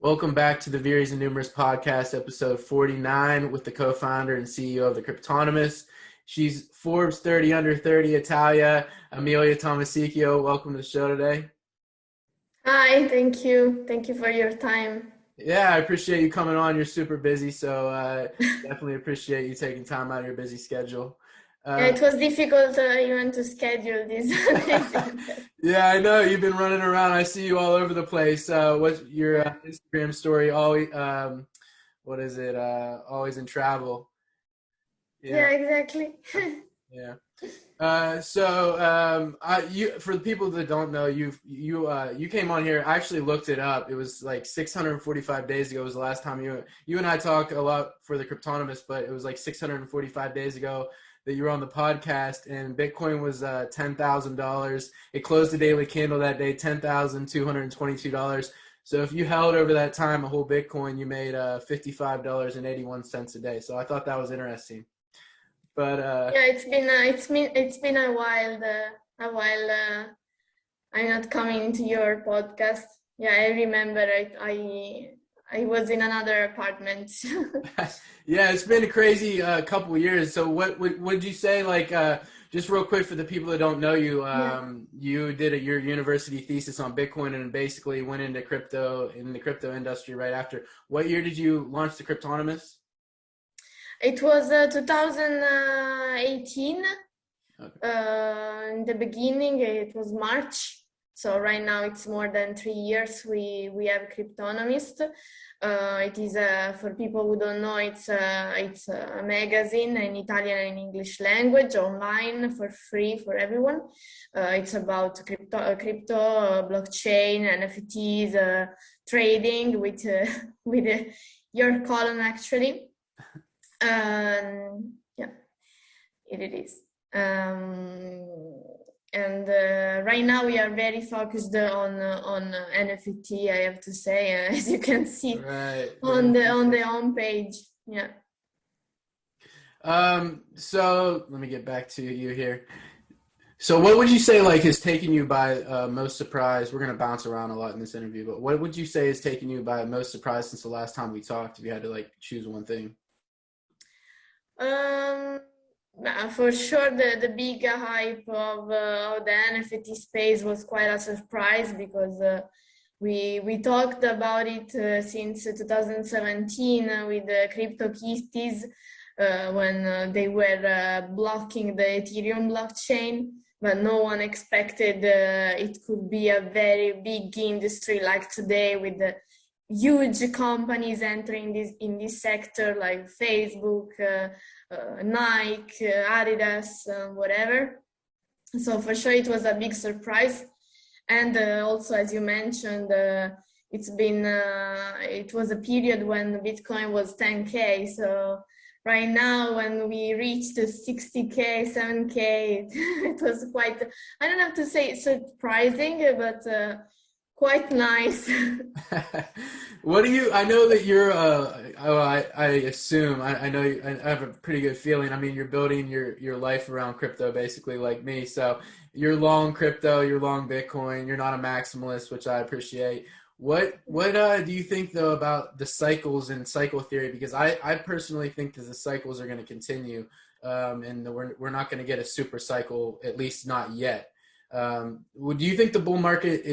Welcome back to the Vires and Numeris Podcast, episode 49, with the co-founder and CEO of the Cryptonomist. She's Forbes 30 under 30 Italia, Amelia Tomasicchio. Welcome to the show today. Hi, thank you. Thank you for your time. Yeah, I appreciate you coming on. You're super busy, so definitely appreciate you taking time out of your busy schedule. Yeah, it was difficult even to schedule this. Yeah, I know you've been running around. I see you all over the place. What's your Instagram story? Always, what is it? Always in travel. Yeah, exactly. Yeah. You for the people that don't know, you came on here. I actually looked it up. It was like 645 days ago was the last time you and I talk a lot for the Cryptonomist, but it was like 645 days ago that you were on the podcast, and Bitcoin was $10,000. It closed the daily candle that day, $10,222. So if you held over that time a whole Bitcoin, you made $55.81 a day. So I thought that was interesting. But yeah, it's been a while. I'm not coming into your podcast. Yeah, I remember. I was in another apartment. Yeah, it's been a crazy couple of years. So what would you say, like, just real quick for the people that don't know you, you did your university thesis on Bitcoin and basically went into the crypto industry right after. What year did you launch the Cryptonomist? It was 2018. Okay. In the beginning, it was March. So right now it's more than 3 years we have Cryptonomist. It is for people who don't know, it's a magazine in Italian and English language online for free for everyone. It's about crypto, blockchain, NFTs, trading with your column actually. Yeah, it is. And right now we are very focused on NFT. I have to say, as you can see on the home page. Yeah. So let me get back to you here. So what would you say like has taken you by most surprise? We're gonna bounce around a lot in this interview, but what would you say has taken you by most surprise since the last time we talked? If you had to like choose one thing. For sure, the big hype of the NFT space was quite a surprise because we talked about it since 2017 with the CryptoKitties when they were blocking the Ethereum blockchain, but no one expected it could be a very big industry like today with the huge companies entering in this sector like Facebook, Nike, Adidas, whatever. So for sure it was a big surprise. And also, as you mentioned, it was a period when Bitcoin was 10K. So right now when we reached 60K, 7K, it was quite, I don't have to say surprising, but quite nice. I know that you're, I assume, I know I have a pretty good feeling. I mean, you're building your life around crypto basically like me. So you're long crypto, you're long Bitcoin, you're not a maximalist, which I appreciate. What do you think though about the cycles and cycle theory? Because I personally think that the cycles are going to continue, and we're not going to get a super cycle, at least not yet. Do you think the bull market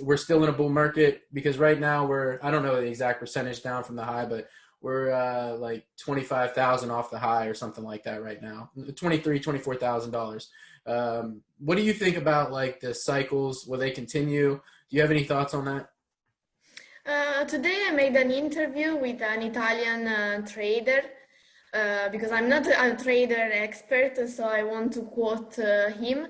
we're still in a bull market? Because right now I don't know the exact percentage down from the high, but we're like 25,000 off the high or something like that right now, $24,000. What do you think about like the cycles? Will they continue? Do you have any thoughts on that? Today I made an interview with an Italian trader because I'm not a trader expert, so I want to quote him.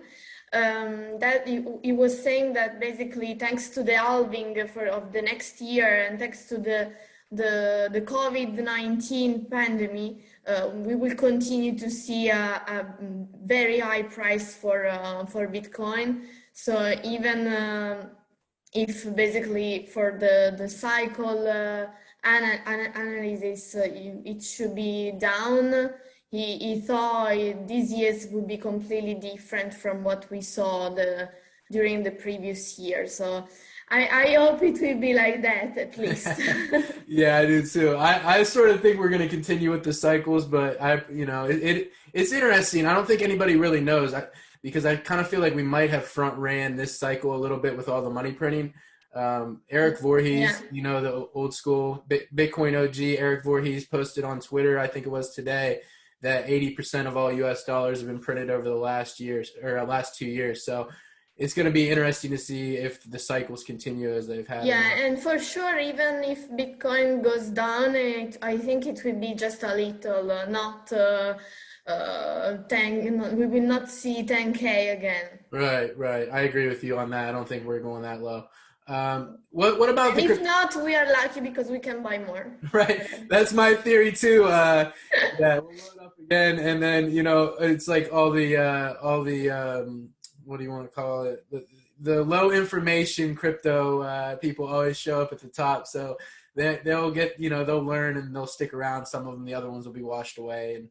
That he was saying that basically thanks to the halving of the next year and thanks to the COVID-19 pandemic, we will continue to see a very high price for Bitcoin. So even if basically for the cycle analysis it should be down, he thought these years would be completely different from what we saw during the previous year. So I hope it will be like that at least. Yeah, I do too. I sort of think we're going to continue with the cycles, but it's interesting. I don't think anybody really knows because I kind of feel like we might have front ran this cycle a little bit with all the money printing. Eric Yeah. Voorhees, the old school Bitcoin OG, Eric Voorhees posted on Twitter, I think it was today, that 80% of all US dollars have been printed over the last 2 years. So it's going to be interesting to see if the cycles continue as they've had. Yeah, and for sure, even if Bitcoin goes down, I think it will be just a little, not 10, we will not see 10K again. Right. I agree with you on that. I don't think we're going that low. What about And if not, we are lucky because we can buy more. Right, that's my theory too. Yeah, we'll load up again, and then it's like all the what do you want to call it? The low information crypto people always show up at the top, so they'll get they'll learn and they'll stick around. Some of them, the other ones will be washed away, and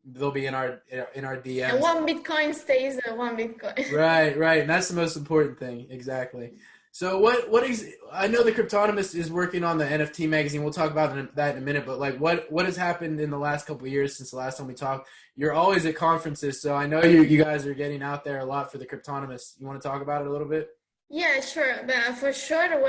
they'll be in our DMs. And one Bitcoin stays one Bitcoin. Right, and that's the most important thing. Exactly. So what is, I know the Cryptonomist is working on the NFT magazine. We'll talk about that in a minute, but like what has happened in the last couple of years since the last time we talked? You're always at conferences, so I know you guys are getting out there a lot for the Cryptonomist. You want to talk about it a little bit? Yeah, sure. But for sure,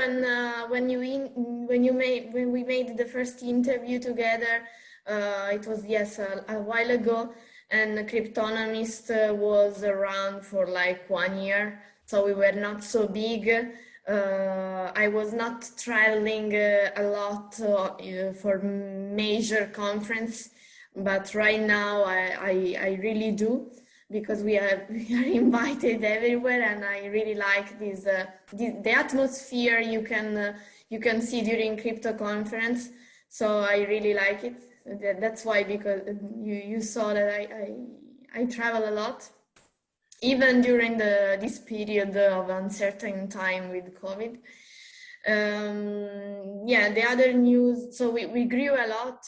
when we made the first interview together, it was a while ago, and the Cryptonomist was around for like 1 year, so we were not so big. I was not traveling a lot for major conference, but right now I really do, because we are invited everywhere, and I really like the atmosphere you can see during crypto conference. So I really like it. That's why, because you saw that I travel a lot, even during this period of uncertain time with COVID. The other news, so we grew a lot,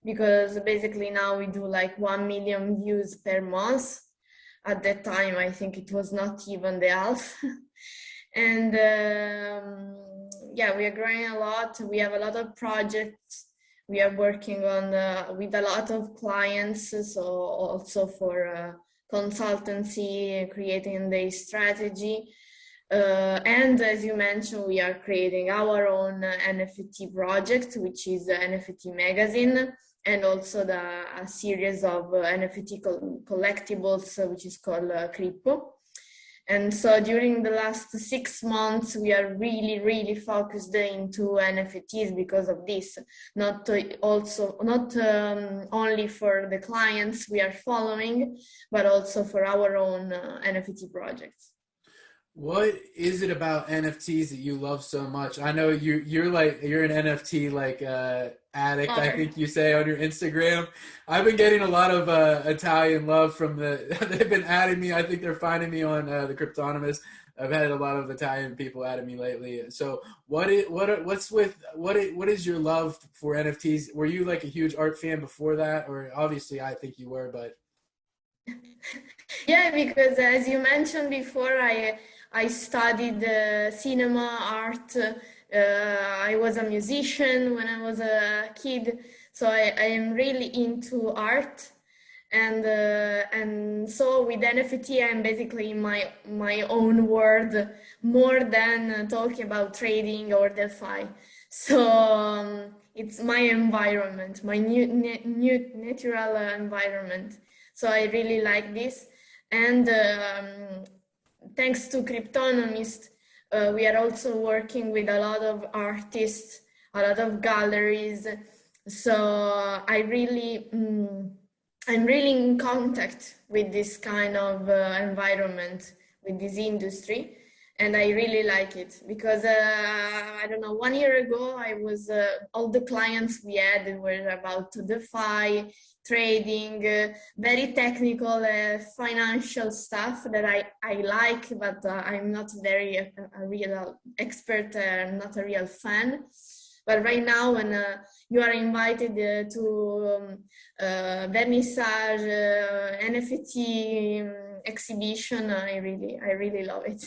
because basically now we do like 1 million views per month. At that time, I think it was not even the half. And we are growing a lot. We have a lot of projects. We are working on with a lot of clients, so also for consultancy, creating the strategy. And as you mentioned, we are creating our own NFT project, which is the NFT Magazine, and also a series of NFT collectibles, which is called Cryppo. And so during the last 6 months, we are really, really focused into NFTs because of this. Not only for the clients we are following, but also for our own NFT projects. What is it about NFTs that you love so much? I know you're an NFT addict, I think you say on your Instagram. I've been getting a lot of Italian love from they've been adding me. I think they're finding me on the Cryptonomist. I've had a lot of Italian people adding me lately. So what is your love for NFTs? Were you like a huge art fan before that? Or obviously I think you were, but yeah, because as you mentioned before, I studied cinema, art. I was a musician when I was a kid, so I am really into art. And so with NFT, I'm basically in my own world, more than talking about trading or DeFi. So it's my environment, my new natural environment. So I really like this. And thanks to Cryptonomist, we are also working with a lot of artists, a lot of galleries. So I'm really in contact with this kind of environment, with this industry. And I really like it because, I don't know, 1 year ago, all the clients we had were about DeFi, trading, very technical, financial stuff that I like, but I'm not a real expert, not a real fan. But right now, when you are invited to vernissage, NFT exhibition, I really love it.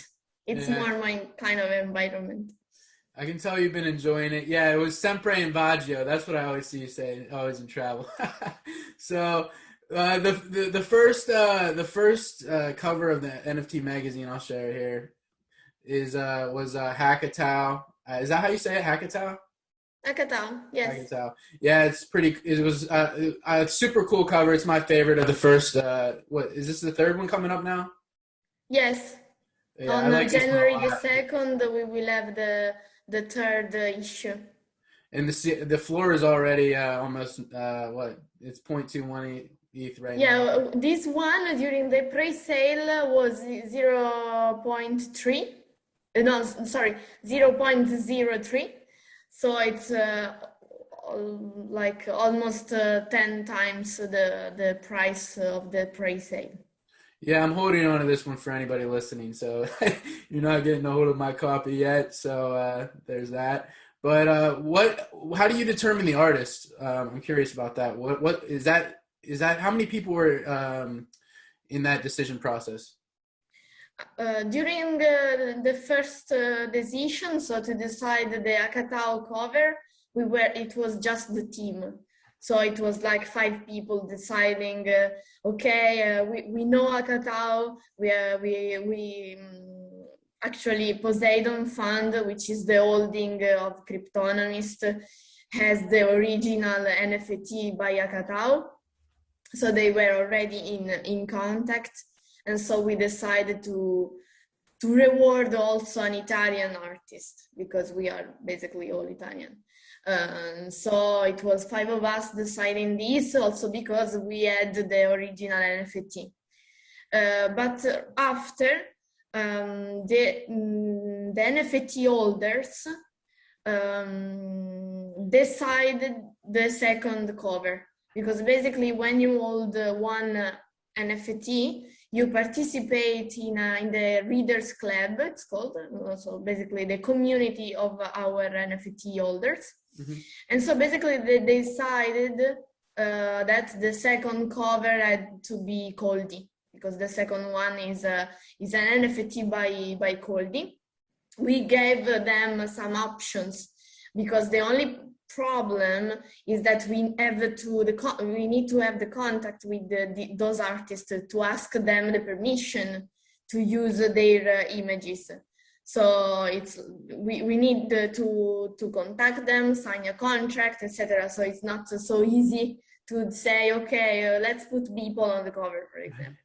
It's Yeah. more my kind of environment. I can tell you've been enjoying it. Yeah, it was sempre and Baggio. That's what I always see you say, always in travel. So the first cover of the NFT magazine I'll share here is was Hackatow. Is that how you say it? Hackatow? Akatao, yes. Hackatow. Yeah, it's pretty. It was a super cool cover. It's my favorite of the first. What is this? The third one coming up now? Yes. Yeah, I On like this one a January the lot. 2nd, we will have the third issue. And the floor is already almost what? It's 0.21 ETH right now. Yeah, this one during the pre-sale was 0.3. No, sorry, 0.03. So it's like almost 10 times the price of the pre-sale. Yeah, I'm holding on to this one for anybody listening. So you're not getting a hold of my copy yet. So there's that. But how do you determine the artist? I'm curious about that. What is that? Is that how many people were in that decision process? During the first decision, so to decide the Akatao cover, it was just the team. So it was like 5 people deciding, okay, we know Akatao, actually Poseidon Fund, which is the holding of Cryptonomist, has the original NFT by Akatao. So they were already in contact. And so we decided to reward also an Italian artist, because we are basically all Italian. So it was 5 of us deciding this, also because we had the original NFT. But after, the NFT holders decided the second cover, because basically when you hold one NFT, you participate in the Readers Club, it's called, so basically the community of our NFT holders. Mm-hmm. And so basically they decided that the second cover had to be Coldy, because the second one is an NFT by Coldy. We gave them some options, because the only problem is that we need to have the contact with those artists to ask them the permission to use their images. So we need to contact them, sign a contract, etc. So it's not so easy to say, okay, let's put people on the cover, for example.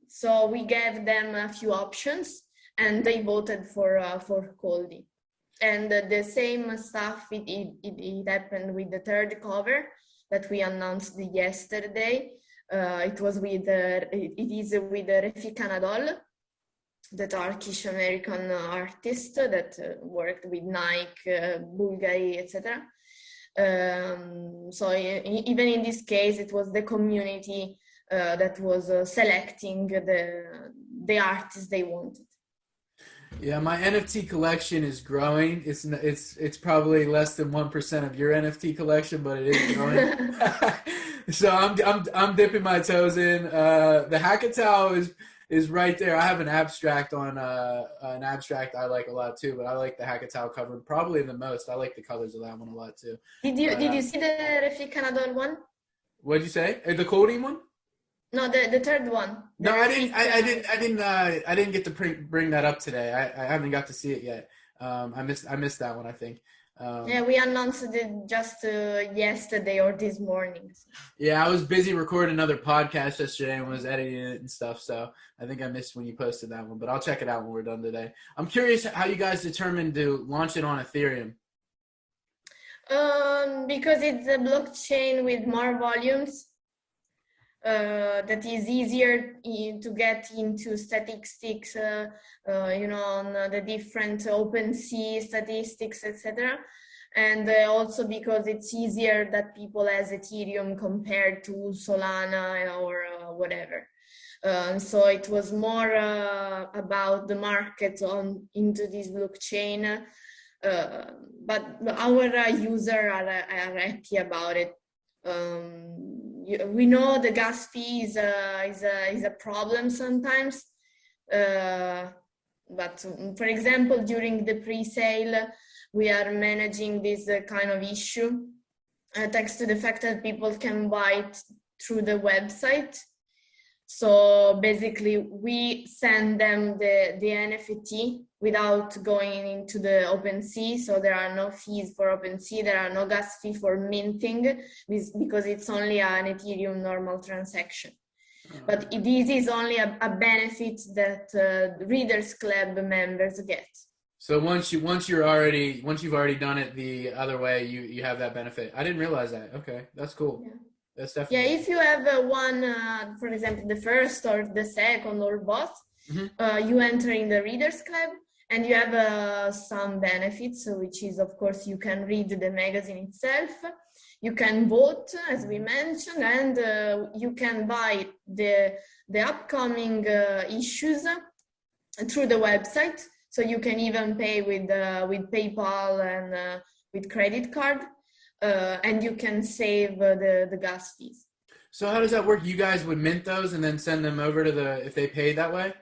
So we gave them a few options, and they voted for Coldy. And the same stuff, it happened with the third cover that we announced yesterday. It is with Refik Anadol, the Turkish American artist that worked with Nike, Bulgari, etc. So even in this case, it was the community that was selecting the artists they wanted. Yeah, my NFT collection is growing. It's probably less than 1% of your NFT collection, but it is growing. So I'm dipping my toes in. The Hackatow is right there. I have an abstract on an abstract I like a lot too, but I like the Hackatow cover probably the most. I like the colors of that one a lot too. Did you see the Refik Anadol one? What did you say? The codeine one? No, the third one. No, I didn't get to bring that up today. I haven't got to see it yet. I missed that one, I think. Yeah, we announced it just yesterday or this morning. Yeah, I was busy recording another podcast yesterday and was editing it and stuff, so I think I missed when you posted that one, but I'll check it out when we're done today. I'm curious how you guys determined to launch it on Ethereum. Because it's a blockchain with more volumes. That is easier to get into statistics, on the different OpenSea statistics, etc. And also because it's easier that people as Ethereum compared to Solana or whatever. So it was more about the market into this blockchain, but our users are happy about it. We know the gas fee is a problem sometimes, But for example, during the pre-sale, we are managing this kind of issue, thanks to the fact that people can buy it through the website. So basically, we send them the NFT without going into the OpenSea. So there are no fees for OpenSea. There are no gas fee for minting because it's only an Ethereum normal transaction. But this is only a benefit that Readers Club members get. So once you've already done it the other way, you have that benefit. I didn't realize that. Okay, that's cool. Yeah. That's definitely. Yeah, if you have one, for example, the first or the second or both, you enter in the Readers Club and you have some benefits, which is, of course, you can read the magazine itself, you can vote, as we mentioned, and you can buy the upcoming issues through the website. So you can even pay with PayPal and with credit card. And you can save the gas fees. So how does that work? You guys would mint those and then send them over to if they paid that way?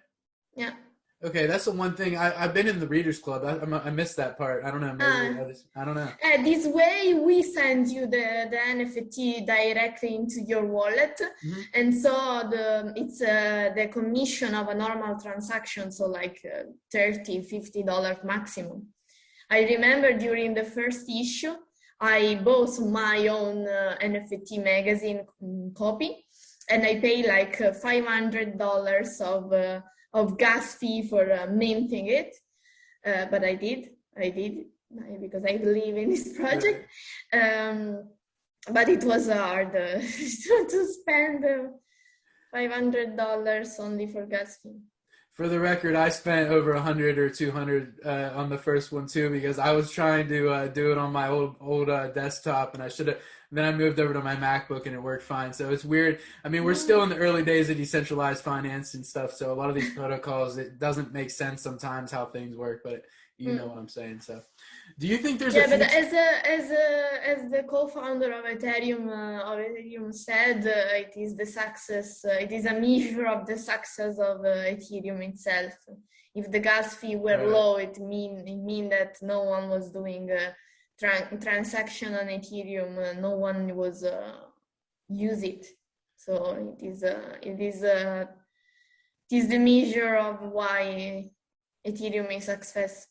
Yeah. Okay, that's the one thing. I've been in the Readers Club. I missed that part. I don't know. Maybe I don't know. This way, we send you the NFT directly into your wallet. And so it's the commission of a normal transaction, so like $30, $50 maximum. I remember during the first issue, I bought my own NFT magazine copy, and I paid like $500 of gas fee for minting it. But I did because I believe in this project. But it was hard to spend $500 only for gas fee. For the record, I spent over 100 or 200 on the first one too, because I was trying to do it on my old desktop, and I should have. Then I moved over to my MacBook, and it worked fine. So it's weird. I mean, we're still in the early days of decentralized finance and stuff. So a lot of these protocols, it doesn't make sense sometimes how things work, but you know what I'm saying. So, do you think there's but as the co-founder of Ethereum said, it is the success. It is a measure of the success of Ethereum itself. If the gas fee were low, it mean that no one was doing transaction on Ethereum. No one was use it. So it is the measure of why Ethereum is successful.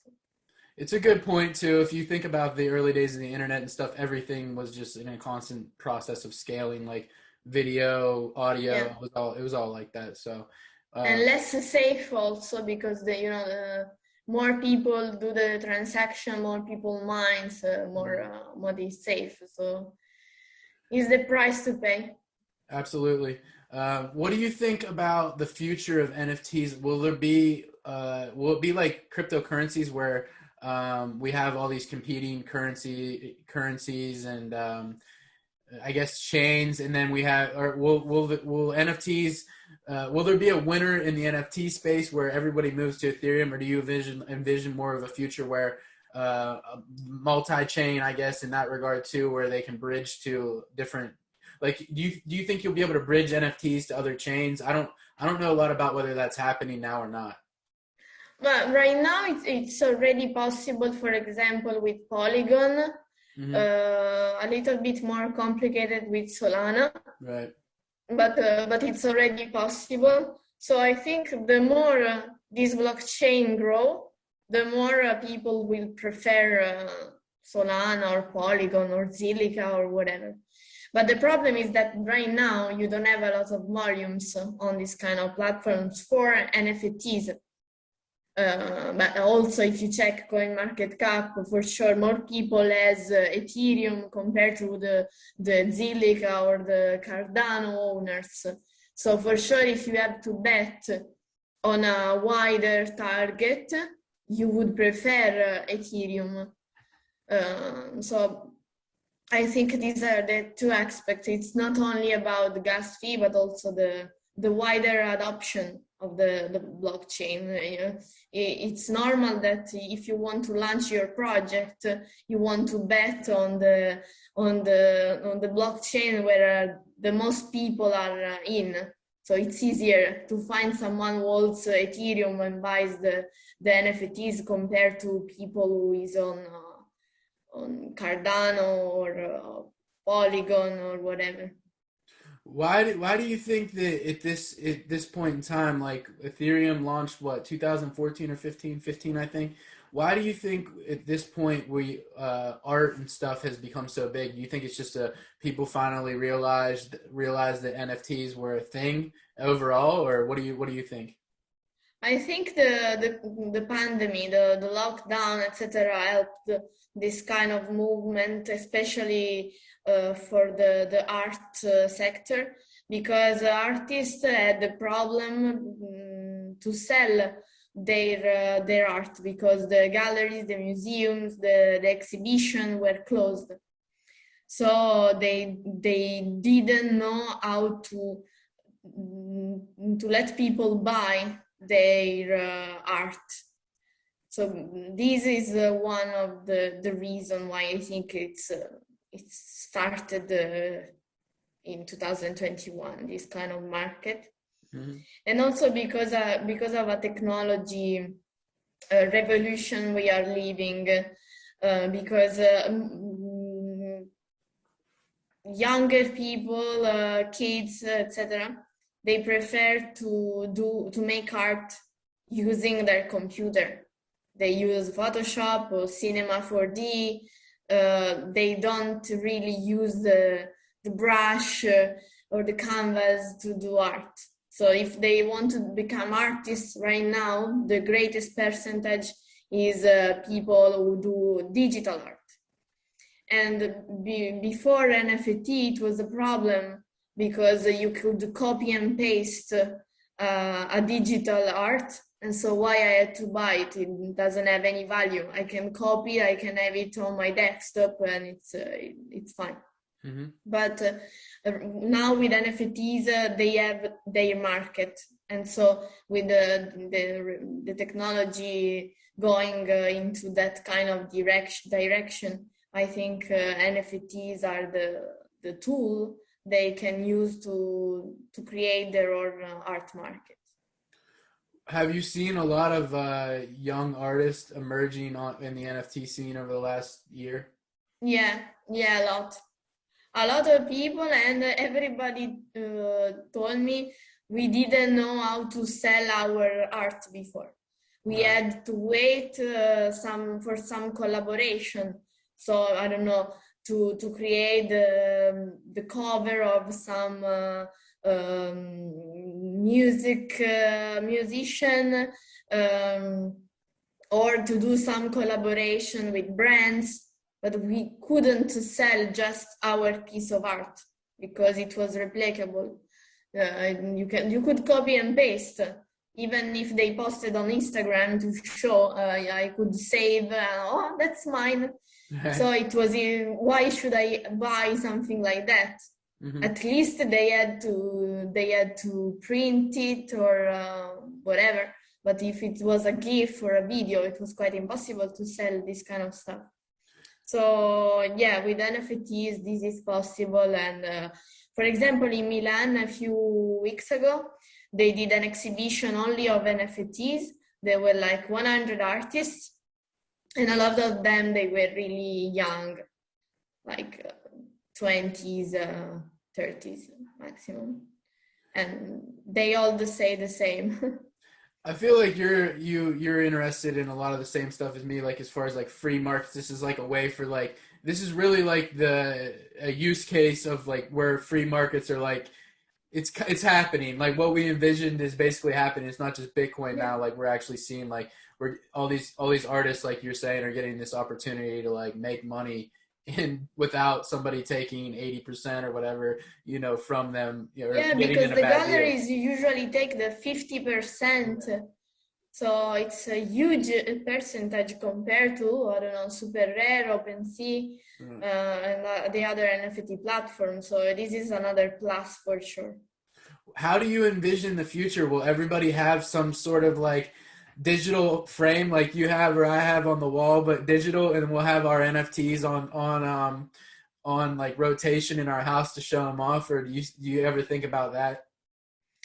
It's a good point too. If you think about the early days of the internet and stuff, everything was just in a constant process of scaling, like video, audio. Yeah. It was all like that. So and less safe also, because the more people do the transaction, more people mines, more is safe. So it's the price to pay. Absolutely. What do you think about the future of NFTs? Will it be like cryptocurrencies where we have all these competing currencies and I guess chains, and then we have, or will NFTs? Will there be a winner in the NFT space where everybody moves to Ethereum, or do you envision more of a future where multi-chain, I guess, in that regard too, where they can bridge to different? Like, do you think you'll be able to bridge NFTs to other chains? I don't know a lot about whether that's happening now or not. But right now it's already possible, for example, with Polygon, a little bit more complicated with Solana. Right. But it's already possible. So I think the more this blockchain grow, the more people will prefer Solana or Polygon or Zilliqa or whatever. But the problem is that right now you don't have a lot of volumes on this kind of platforms for NFTs. But also, if you check CoinMarketCap, for sure more people has Ethereum compared to the Zilliqa or the Cardano owners. So for sure, if you have to bet on a wider target, you would prefer Ethereum. So I think these are the two aspects. It's not only about the gas fee, but also the wider adoption of the blockchain. It's normal that if you want to launch your project, you want to bet on the blockchain where the most people are in. So it's easier to find someone who holds Ethereum and buys the NFTs compared to people who is on Cardano or Polygon or whatever. Why do you think that at this point in time, like Ethereum launched what 2014 or 15 I think. Why do you think at this point art and stuff has become so big? Do you think it's just people finally realized that NFTs were a thing overall, or what do you think? I think the pandemic, the lockdown, etc., helped this kind of movement, especially for the art sector, because artists had the problem to sell their art because the galleries, the museums, the exhibition were closed. So they didn't know how to let people buy their art. So this is one of the reason why I think it started in 2021, this kind of market. Mm-hmm. And also because of a technology revolution we are living, because younger people, kids, etc., they prefer to make art using their computer. They use Photoshop or Cinema 4D. They don't really use the brush or the canvas to do art. So if they want to become artists right now, the greatest percentage is people who do digital art. And before NFT, it was a problem because you could copy and paste a digital art. And so why I had to buy it? It doesn't have any value. I can copy, I can have it on my desktop, and it's fine. Mm-hmm. But now with NFTs, they have their market. And so with the technology going into that kind of direction, I think NFTs are the tool they can use to create their own art market. Have you seen a lot of young artists emerging in the NFT scene over the last year? Yeah, a lot. A lot of people, and everybody told me we didn't know how to sell our art before. We had to wait for some collaboration. So I don't know, to create the cover of some musician, or to do some collaboration with brands, but we couldn't sell just our piece of art because it was replicable. You could copy and paste. Even if they posted on Instagram to show, I could save, that's mine. So it was, why should I buy something like that? Mm-hmm. At least they had to print it or whatever. But if it was a GIF or a video, it was quite impossible to sell this kind of stuff. So yeah, with NFTs, this is possible. And for example, in Milan a few weeks ago, they did an exhibition only of NFTs. There were like 100 artists, and a lot of them, they were really young, like 20s, 30s maximum. And they all say the same. I feel like you're interested in a lot of the same stuff as me, like as far as like free markets. This is like a way for like, this is really like a use case of like where free markets are like, it's happening. Like what we envisioned is basically happening. It's not just Bitcoin now. Like we're actually seeing like all these artists, like you're saying, are getting this opportunity to like make money without somebody taking 80% or whatever, from them. Yeah, because the galleries usually take the 50%. So it's a huge percentage compared to, I don't know, Super Rare, OpenSea, and the other NFT platforms. So this is another plus for sure. How do you envision the future? Will everybody have some sort of like digital frame like you have or I have on the wall, but digital, and we'll have our NFTs on like rotation in our house to show them off? Or do you ever think about that?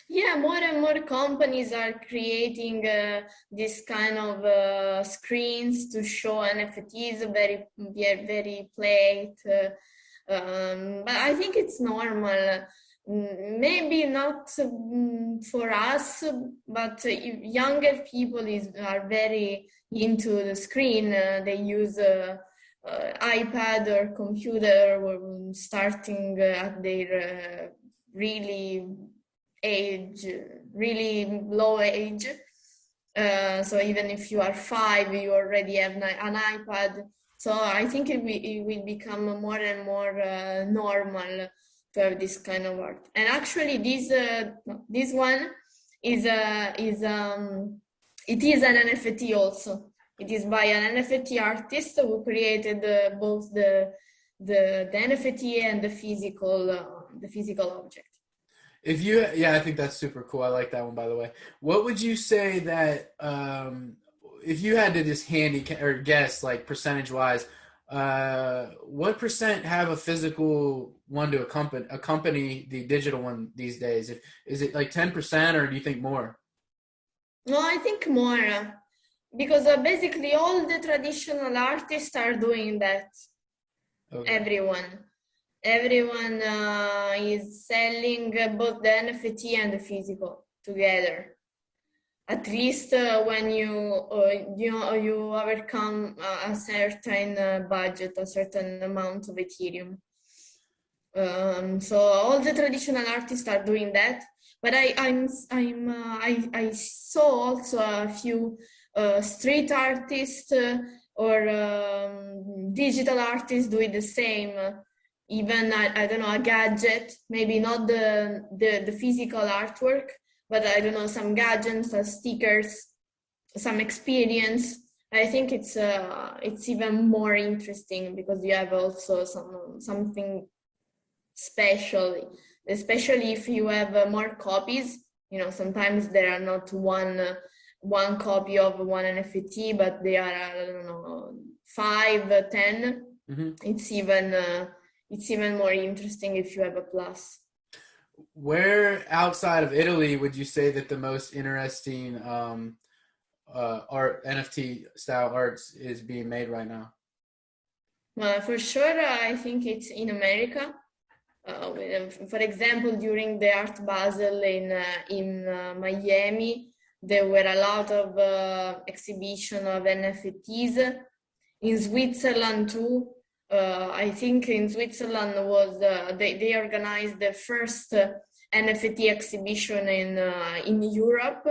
Yeah, more and more companies are creating this kind of screens to show NFTs, very plate. But I think it's normal. Maybe not for us, but younger people are very into the screen. They use iPad or computer or starting at their really really low age. So even if you are 5, you already have an iPad. So I think it will become more and more normal to have this kind of art. And actually, this one is it is an NFT also. It is by an NFT artist who created both the NFT and the physical object. I think that's super cool. I like that one, by the way. What would you say that if you had to just or guess, like percentage wise, what percent have a physical one to accompany the digital one these days? Is it like 10%, or do you think more? No, I think more, because basically all the traditional artists are doing that. Okay. Everyone is selling both the NFT and the physical together. At least when you overcome a certain budget, a certain amount of Ethereum. So all the traditional artists are doing that, but I saw also a few street artists or digital artists doing the same. Even I don't know, a gadget, maybe not the physical artwork, but I don't know, some gadgets, some stickers, some experience. I think it's even more interesting because you have also something special, especially if you have more copies. You know, sometimes there are not one copy of one NFT, but they are, I don't know, 5, 10. Mm-hmm. It's even more interesting if you have a plus. Where outside of Italy would you say that the most interesting art, NFT style arts, is being made right now? For sure, I think it's in America. For example, during the Art Basel in Miami, there were a lot of exhibition of NFTs. In Switzerland too. I think in Switzerland was they organized the first NFT exhibition in Europe,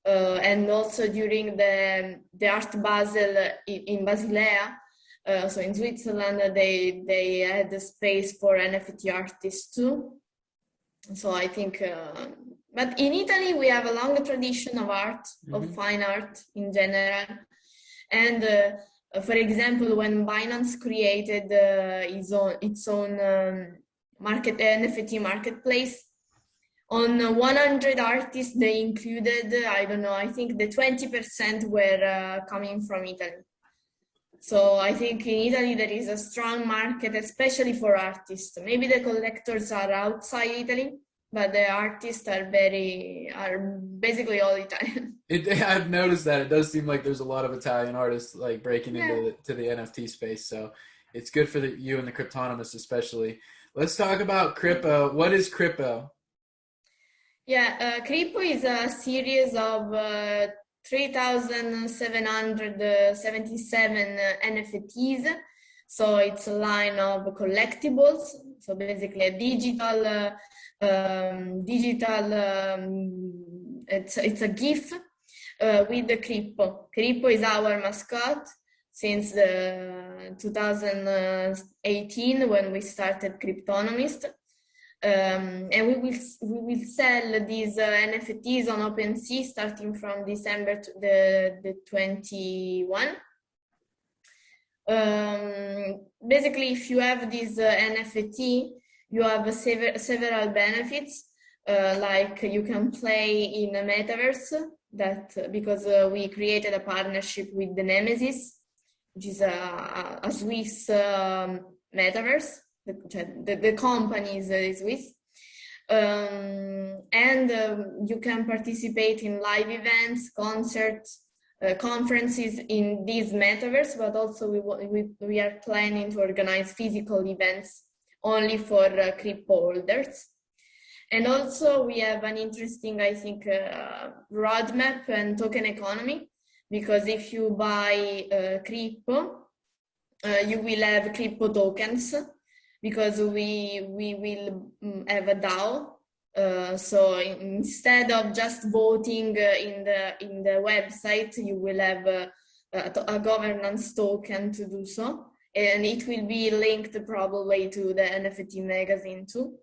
and also during the Art Basel in Basilea. So in Switzerland, they had the space for NFT artists too. So I think, but in Italy we have a long tradition of art, mm-hmm. of fine art in general, and. For example, when Binance created its own NFT marketplace, on 100 artists they included, I don't know, I think the 20% were coming from Italy. So I think in Italy there is a strong market, especially for artists. Maybe the collectors are outside Italy, but the artists are basically all Italian. I've noticed that it does seem like there's a lot of Italian artists like breaking into the NFT space. So it's good for you and the Cryptonomist especially. Let's talk about Cryppo. What is Cryppo? Yeah, Cryppo is a series of 3,777 NFTs. So it's a line of collectibles. So basically a digital. It's a GIF with the Cryppo. Cryppo is our mascot since 2018 when we started Cryptonomist, and we will sell these NFTs on OpenSea starting from December the 21. Basically, if you have this NFT, you have several benefits, like you can play in a metaverse, because we created a partnership with the Nemesis, which is a Swiss metaverse. The company is Swiss. And you can participate in live events, concerts, conferences in these metaverse, but also we are planning to organize physical events only for crypto holders. And also we have an interesting, I think, roadmap and token economy, because if you buy crypto, you will have crypto tokens, because we will have a DAO. So instead of just voting in the website, you will have a governance token to do so, and it will be linked probably to the NFT Magazine too.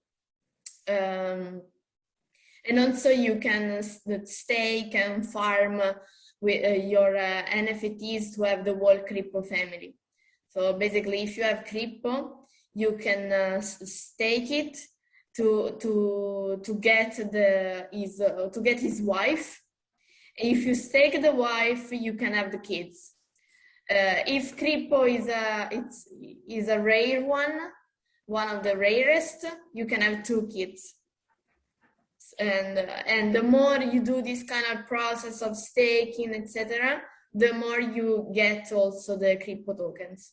And also you can stake and farm with your NFTs to have the whole crypto family. So basically, if you have crypto, you can stake it to get his wife. If you stake the wife, you can have the kids. If crypto is a rare one of the rarest, you can have 2 kids. And the more you do this kind of process of staking, etc., the more you get also the crypto tokens.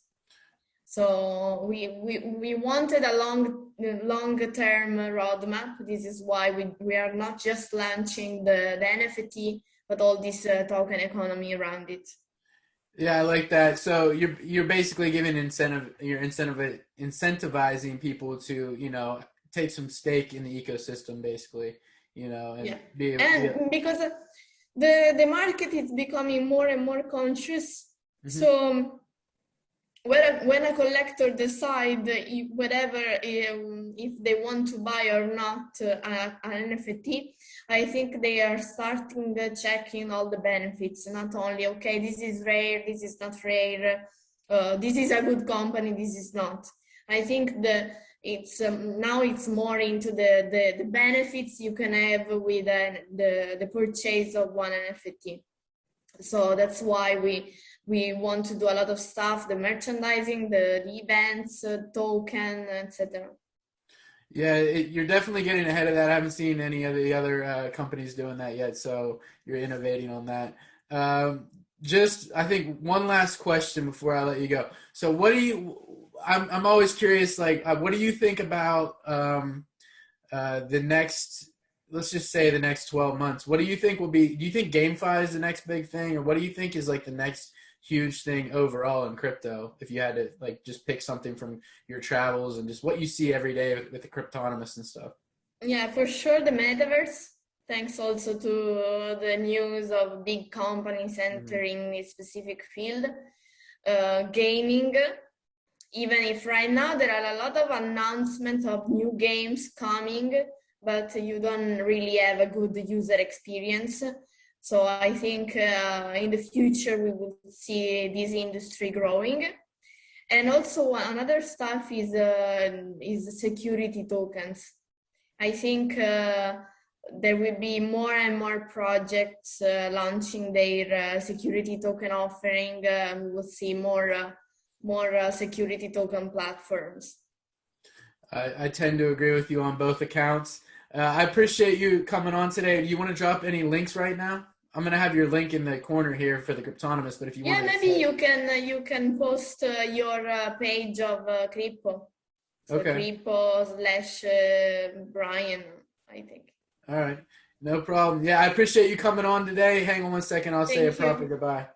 So we wanted a long-term roadmap. This is why we are not just launching the NFT, but all this token economy around it. Yeah, I like that. So you're basically giving incentivizing people to, take some stake in the ecosystem, basically, and yeah. Because the market is becoming more and more conscious. Mm-hmm. So when a collector decide if they want to buy or not an NFT, I think they are starting checking all the benefits, not only, okay, this is rare, this is not rare, this is a good company, this is not. I think now it's more into the benefits you can have with the purchase of one NFT. So that's why we want to do a lot of stuff, the merchandising, the events, token, etc. Yeah, you're definitely getting ahead of that. I haven't seen any of the other companies doing that yet, so you're innovating on that. Just, I think, one last question before I let you go. So I'm always curious, like, what do you think about the next, let's just say the next 12 months? What do you think do you think GameFi is the next big thing, or what do you think is like the next huge thing overall in crypto, if you had to like just pick something from your travels and just what you see every day with the Cryptonomist and stuff? Yeah, for sure the metaverse, thanks also to the news of big companies entering this specific field. Gaming, even if right now there are a lot of announcements of new games coming, but you don't really have a good user experience. So I think in the future we will see this industry growing. And also another stuff is security tokens. I think there will be more and more projects launching their security token offering. We will see more security token platforms. I tend to agree with you on both accounts. I appreciate you coming on today. Do you want to drop any links right now? I'm going to have your link in the corner here for the Cryptonomist, but if you want to... Yeah, maybe you can post your page of Cryppo. So okay. Cryppo/Brian, I think. All right. No problem. Yeah, I appreciate you coming on today. Hang on one second. I'll say a proper goodbye.